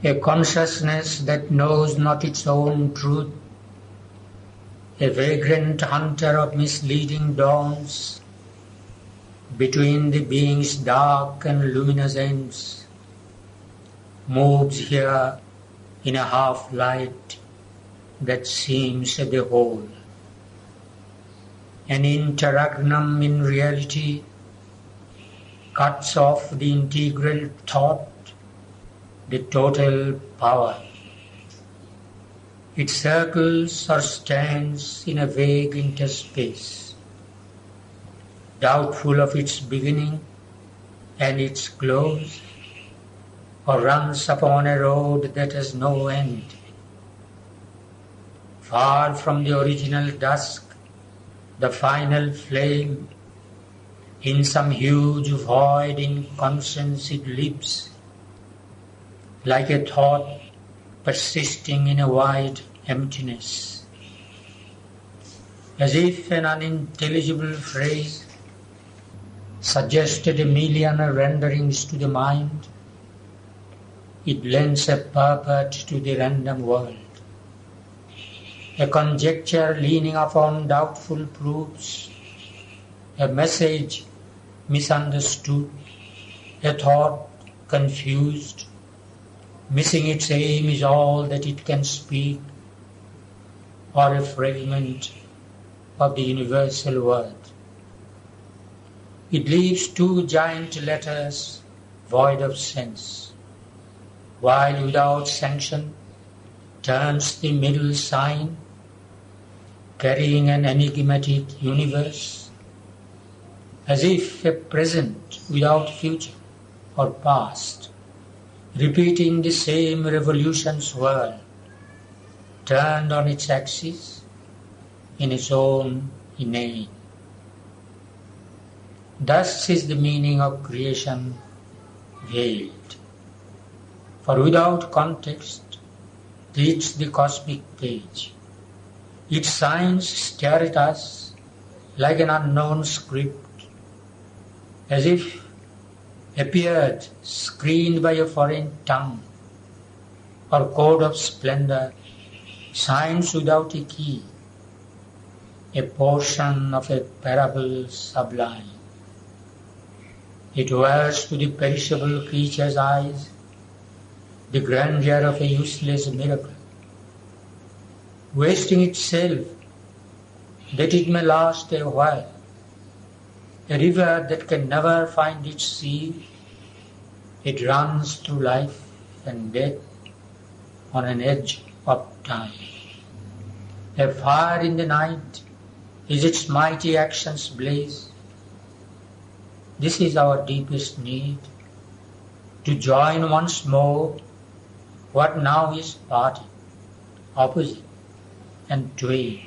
a consciousness that knows not its own truth, a vagrant hunter of misleading dawns, between the being's dark and luminous ends, moves here in a half-light that seems the whole. An interregnum in reality cuts off the integral thought, the total power. It circles or stands in a vague interspace, doubtful of its beginning and its close, or runs upon a road that has no end. Far from the original dusk, the final flame, in some huge void in conscience it lives, like a thought persisting in a wide emptiness. As if an unintelligible phrase suggested a million renderings to the mind, it lends a purport to the random world. A conjecture leaning upon doubtful proofs, a message misunderstood, a thought confused, missing its aim is all that it can speak, or a fragment of the universal word. It leaves two giant letters void of sense, while without sanction turns the middle sign, carrying an enigmatic universe, as if a present without future or past, repeating the same revolutions whirl, turned on its axis in its own inane. Thus is the meaning of creation veiled. For without context reads the cosmic page. Its signs stare at us like an unknown script, as if appeared screened by a foreign tongue, or code of splendor, signs without a key, a portion of a parable sublime. It wears to the perishable creature's eyes the grandeur of a useless miracle, wasting itself that it may last a while. A river that can never find its sea, it runs through life and death on an edge of time. A fire in the night is its mighty action's blaze. This is our deepest need, to join once more what now is party, opposite and twain,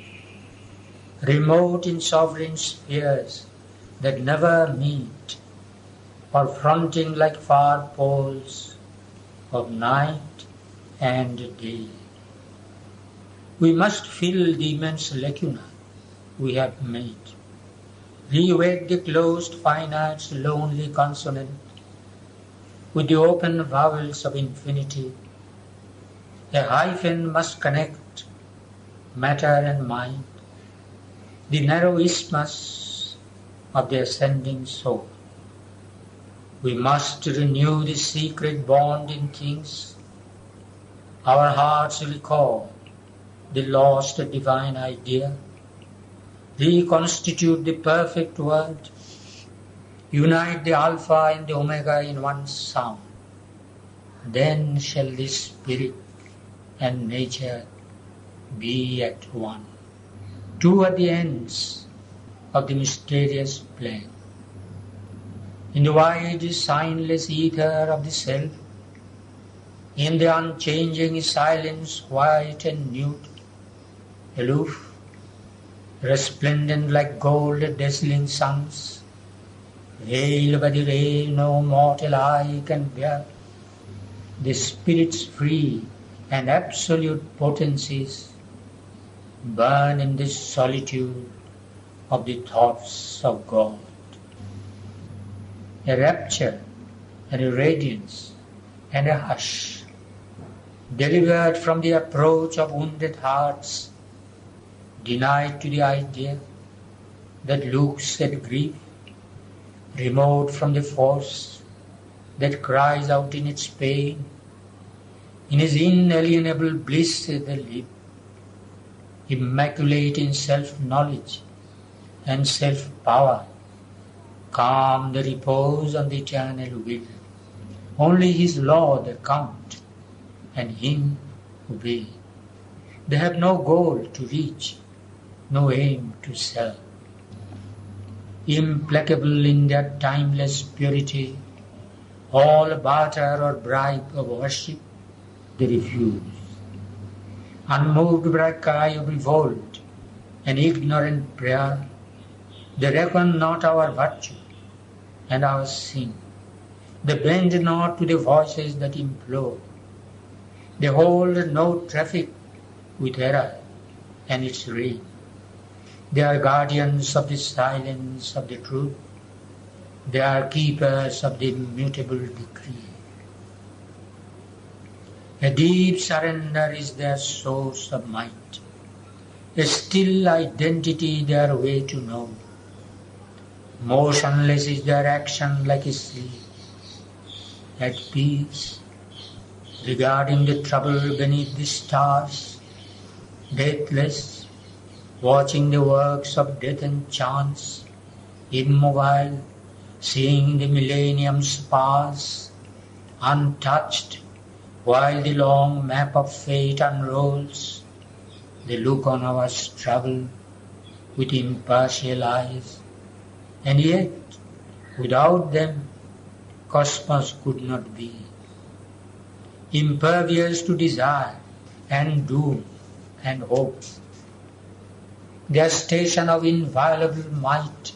remote in sovereign spheres that never meet, or fronting like far poles of night and day. We must fill the immense lacuna we have made, rewake the closed finite's lonely consonant with the open vowels of infinity. A hyphen must connect matter and mind, the narrow isthmus of the ascending soul. We must renew the secret bond in things. Our hearts recall the lost divine idea, reconstitute the perfect word, unite the Alpha and the Omega in one sound. Then shall the spirit and nature be at one. Two are the ends of the mysterious plan. In the wide, signless ether of the self, in the unchanging silence, white and mute, aloof, resplendent like gold dazzling suns, veiled by the ray no mortal eye can bear, the spirit's free and absolute potencies burn in the solitude of the thoughts of God. A rapture and a radiance and a hush delivered from the approach of wounded hearts, denied to the idea that looks at grief, remote from the force that cries out in its pain. In his inalienable bliss they live, immaculate in self-knowledge and self-power, calm the repose on the eternal will. Only his law they count, and him obey. They have no goal to reach, no aim to serve. Implacable in their timeless purity, all barter or bribe of worship they refuse. Unmoved by a cry of revolt and ignorant prayer, they reckon not our virtue and our sin. They bend not to the voices that implore. They hold no traffic with error and its reign. They are guardians of the silence of the truth. They are keepers of the immutable decree. A deep surrender is their source of might, a still identity their way to know. Motionless is their action like a sleep, at peace, regarding the trouble beneath the stars, deathless, watching the works of death and chance, immobile, seeing the millenniums pass, untouched, while the long map of fate unrolls. They look on our struggle with impartial eyes, and yet, without them, cosmos could not be. Impervious to desire and doom and hope, their station of inviolable might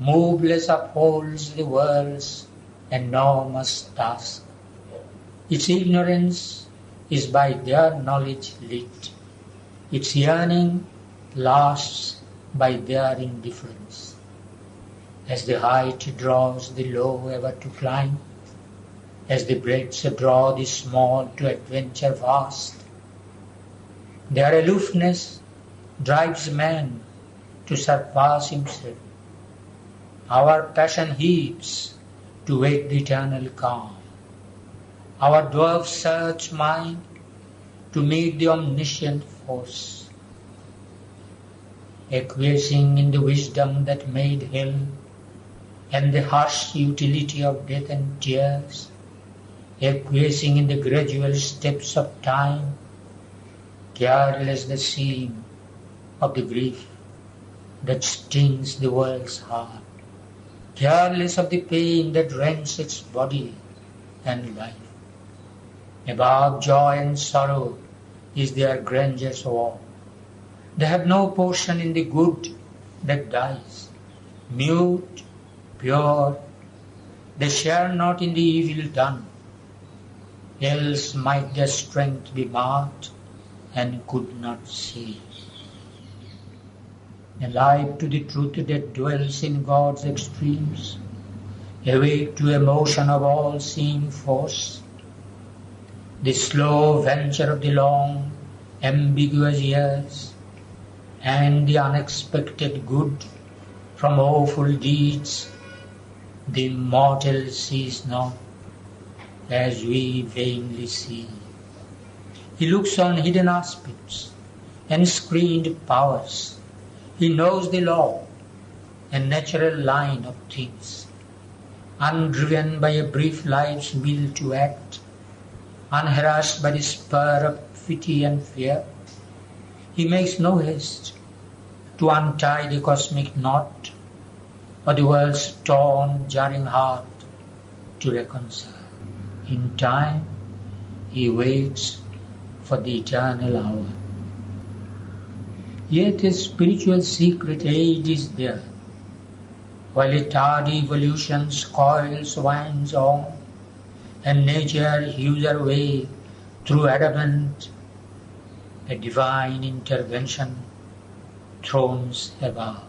moveless upholds the world's enormous task. Its ignorance is by their knowledge lit. Its yearning lasts by their indifference. As the height draws the low ever to climb, as the breadths draw the small to adventure vast, their aloofness drives man to surpass himself. Our passion heaps to wake the eternal calm. Our dwarf search mind to meet the omniscient force. Acquiescing in the wisdom that made hell and the harsh utility of death and tears, acquiescing in the gradual steps of time, careless the seam of the grief that stings the world's heart, careless of the pain that rends its body and life. Above joy and sorrow is their granger's war. They have no portion in the good that dies. Mute, pure, they share not in the evil done. Else might their strength be marked and could not see. Alive to the truth that dwells in God's extremes, awake to emotion of all-seeing force, the slow venture of the long, ambiguous years, and the unexpected good from awful deeds, the immortal sees not, as we vainly see. He looks on hidden aspects and screened powers. He knows the law and natural line of things, undriven by a brief life's will to act, unharassed by the spur of pity and fear. He makes no haste to untie the cosmic knot or the world's torn, jarring heart to reconcile. In time, he waits for the eternal hour. Yet a spiritual secret aid is there, while a tardy evolution's coils winds on, and nature hews her way through adamant, a divine intervention thrones above.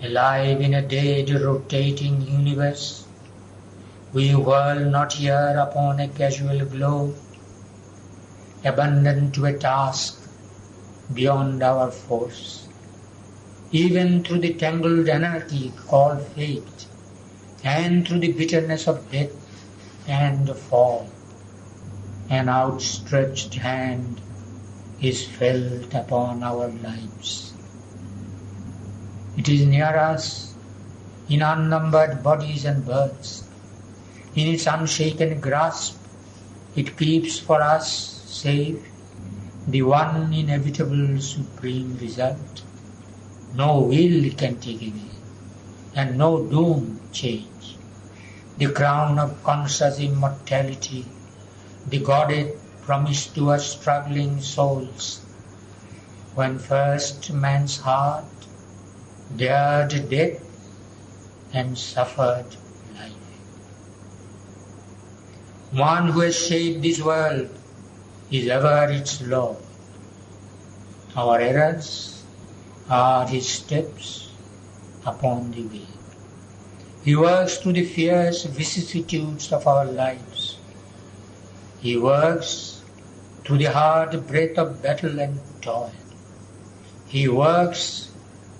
Alive in a dead rotating universe, we whirl not here upon a casual globe, abandoned to a task beyond our force. Even through the tangled anarchy called fate, and through the bitterness of death and fall, an outstretched hand is felt upon our lives. It is near us in unnumbered bodies and births. In its unshaken grasp, it keeps for us safe the one inevitable supreme result. No will can take away, and no doom change. The crown of conscious immortality, the Godhead promised to us struggling souls, when first man's heart dared death and suffered life. One who has shaped this world is ever its Lord. Our errors are His steps upon the way. He works through the fierce vicissitudes of our lives. He works through the hard breath of battle and toil. He works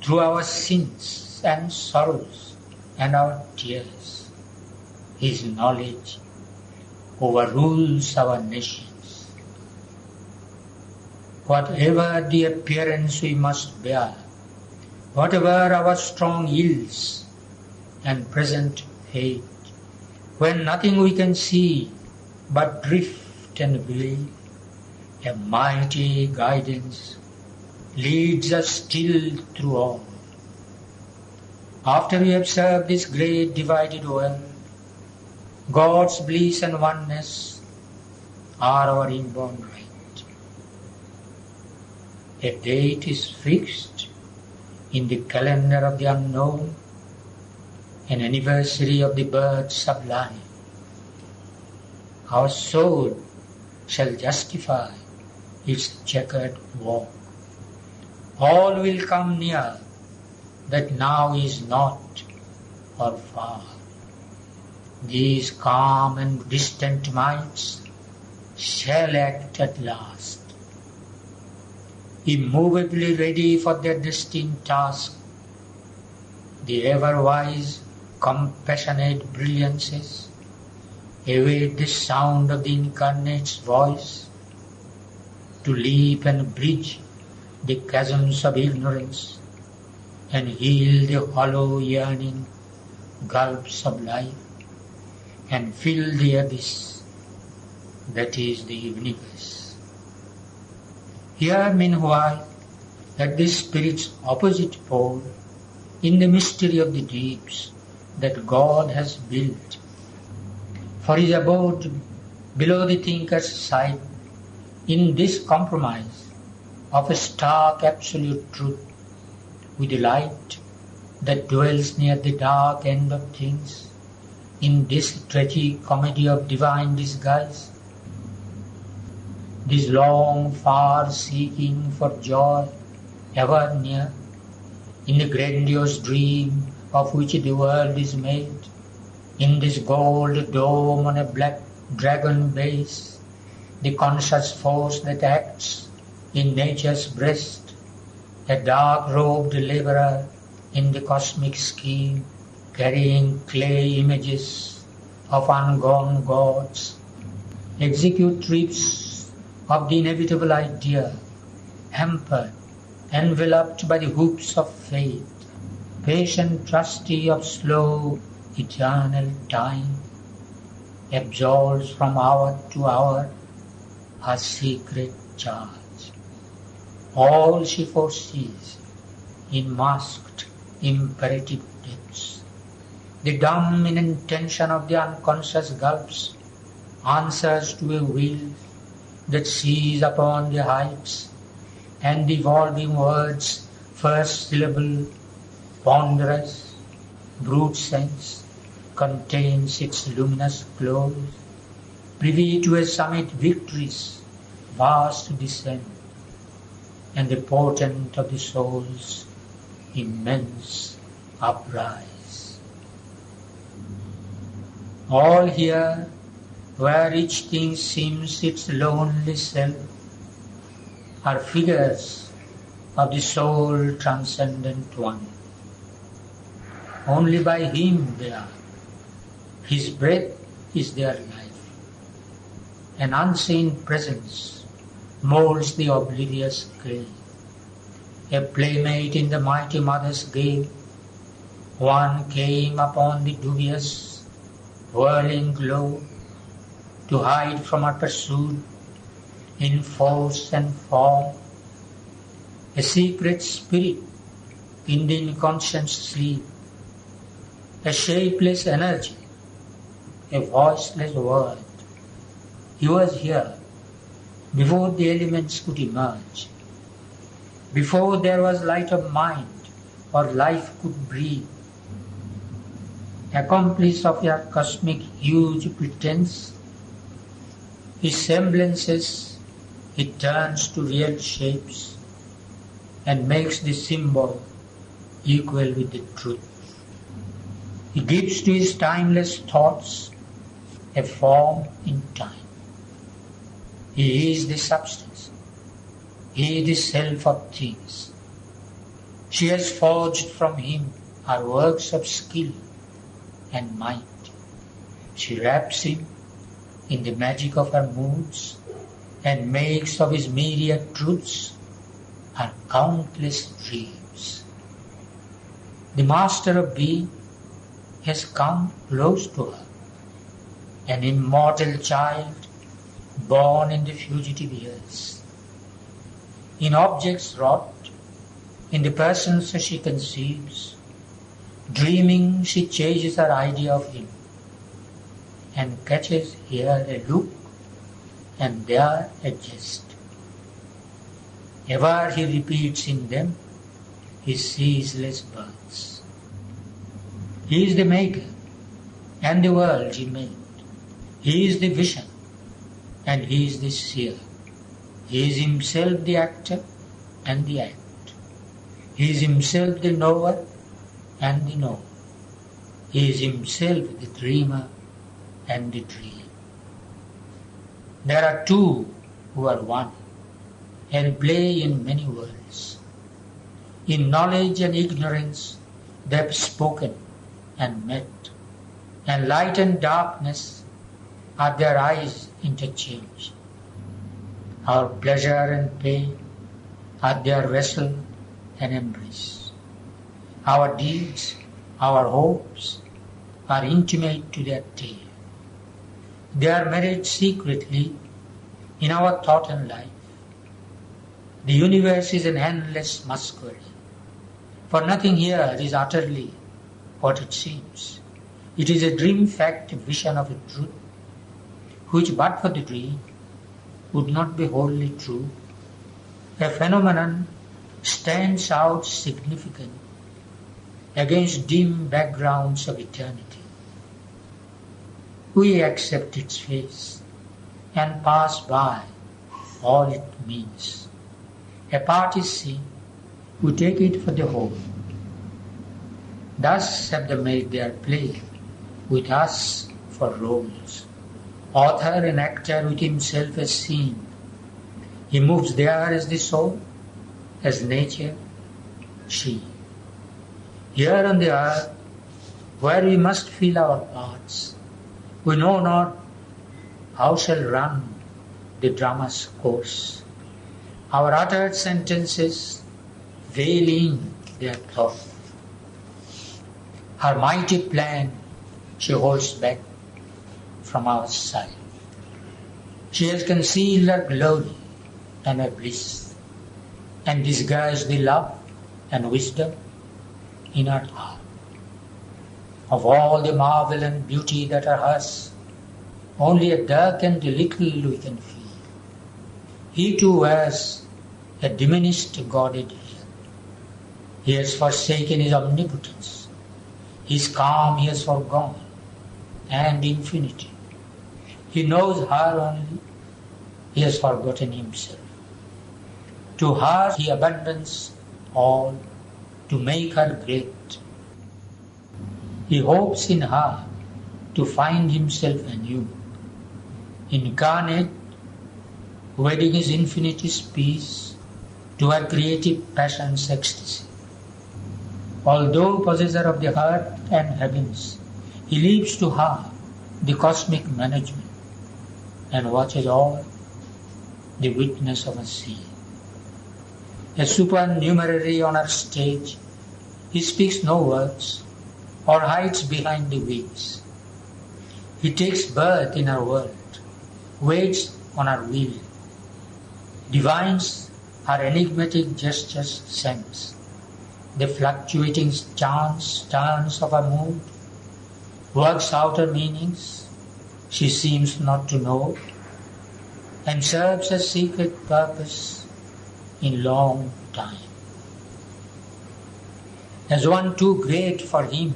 through our sins and sorrows and our tears. His knowledge overrules our nations. Whatever the appearance we must bear, whatever our strong ills and present fate, when nothing we can see but drift and wail, a mighty guidance leads us still through all. After we observe this great divided world, God's bliss and oneness are our inborn right. A date is fixed in the calendar of the unknown, an anniversary of the birth sublime. Our soul shall justify its checkered walk. All will come near that now is not or far. These calm and distant minds shall act at last, immovably ready for their destined task. The ever-wise, compassionate brilliances await the sound of the Incarnate's voice to leap and bridge the chasms of ignorance and heal the hollow yearning gulfs of life and fill the abyss that is the universe. Here, meanwhile, at the Spirit's opposite pole, in the mystery of the deeps that God has built for His abode below the thinker's sight, in this compromise of a stark absolute truth with the light that dwells near the dark end of things, in this tragic comedy of divine disguise, this long far seeking for joy ever near, in the grandiose dream of which the world is made, in this gold dome on a black dragon base, the conscious force that acts in nature's breast, a dark-robed laborer in the cosmic scheme, carrying clay images of ungone gods, execute trips of the inevitable idea, hampered, enveloped by the hoops of fate, patient trustee of slow, eternal time, absolves from hour to hour her secret charge. All she foresees in masked, imperative depths. The dumb inattention of the unconscious gulfs answers to a will that sees upon the heights, and the evolving words' first syllable, ponderous, brute sense, contains its luminous close, privy to a summit victory's vast descent, and the portent of the soul's immense uprise. All here where each thing seems its lonely self, are figures of the sole transcendent one. Only by him they are. His breath is their life. An unseen presence molds the oblivious clay. A playmate in the mighty mother's gale, one came upon the dubious, whirling glow, to hide from her pursuit in force and form. A secret spirit in the inconscient sleep, a shapeless energy, a voiceless word. He was here before the elements could emerge, before there was light of mind or life could breathe. Accomplice of your cosmic huge pretense, his semblances he turns to real shapes and makes the symbol equal with the truth. He gives to his timeless thoughts a form in time. He is the substance. He is the self of things. She has forged from him her works of skill and might. She wraps him in the magic of her moods and makes of his myriad truths her countless dreams. The master of being has come close to her, an immortal child born in the fugitive years. In objects wrought, in the persons she conceives, dreaming she chases her idea of him, and catches here a look and there a jest. Ever he repeats in them his ceaseless births. He is the maker, and the world he made. He is the vision, and he is the seer. He is himself the actor and the act. He is himself the knower and the known. He is himself the dreamer and the dream. There are two who are one and play in many worlds. In knowledge and ignorance they have spoken and met, and light and darkness are their eyes interchanged. Our pleasure and pain are their vessel and embrace. Our deeds, our hopes are intimate to their tale. They are married secretly in our thought and life. The universe is an endless masquerade, for nothing here is utterly what it seems. It is a dream-fact vision of a truth, which but for the dream would not be wholly true. A phenomenon stands out significant against dim backgrounds of eternity. We accept its face and pass by all it means. A part is seen, we take it for the whole. Thus have they made their play with us for roles. Author and actor with himself as seen. He moves there as the soul, as nature, she. Here on the earth, where we must feel our parts, we know not how shall run the drama's course. Our uttered sentences veil in their thought. Her mighty plan she holds back from our sight. She has concealed her glory and her bliss, and disguised the love and wisdom in her heart. Of all the marvel and beauty that are hers, only a darkened little we can feel. He too wears a diminished godhead here. He has forsaken his omnipotence. His calm he has forgone, and infinity. He knows her only. He has forgotten himself. To her he abandons all to make her great. He hopes in her to find himself anew. Incarnate, wedding his infinity's peace to her creative passion's ecstasy. Although possessor of the earth and heavens, he leaves to her the cosmic management and watches all the witness of a sea. A supernumerary on her stage, he speaks no words or hides behind the wings. He takes birth in her world, waits on her will, divines her enigmatic gestures sense, the fluctuating turns of her mood, works out her meanings she seems not to know, and serves a secret purpose in long time. As one too great for him,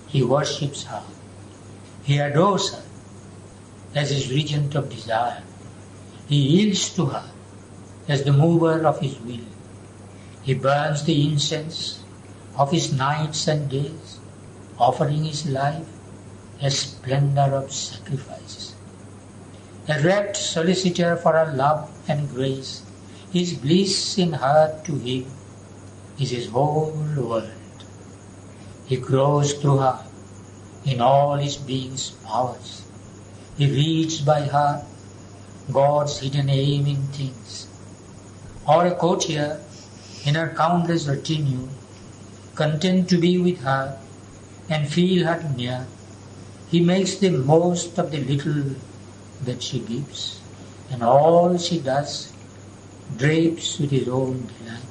he worships her, he adores her as his regent of desire. He yields to her as the mover of his will. He burns the incense of his nights and days, offering his life a splendor of sacrifice. A rapt solicitor for her love and grace, his bliss in her to him is his whole world. He grows through her in all his being's powers. He reads by her God's hidden aim in things. Or a courtier in her countless retinue, content to be with her and feel her near, he makes the most of the little that she gives, and all she does drapes with his own delight.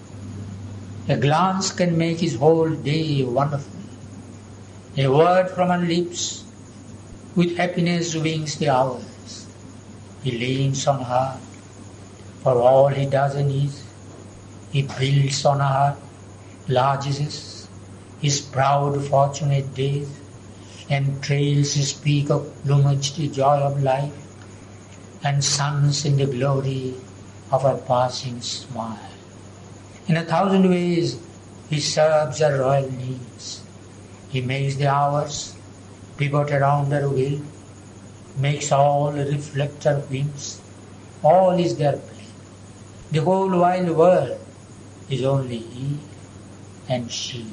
A glance can make his whole day wonderful. A word from her lips with happiness wings the hours. He leans on her for all he does and is. He builds on her largesses, his proud fortunate days, and trails his peak of plumage the joy of life, and suns in the glory of her passing smile. In 1,000 ways he serves her royal needs. He makes the hours pivot around her will, makes all reflect her whims. All is their play. The whole wide world is only he and she.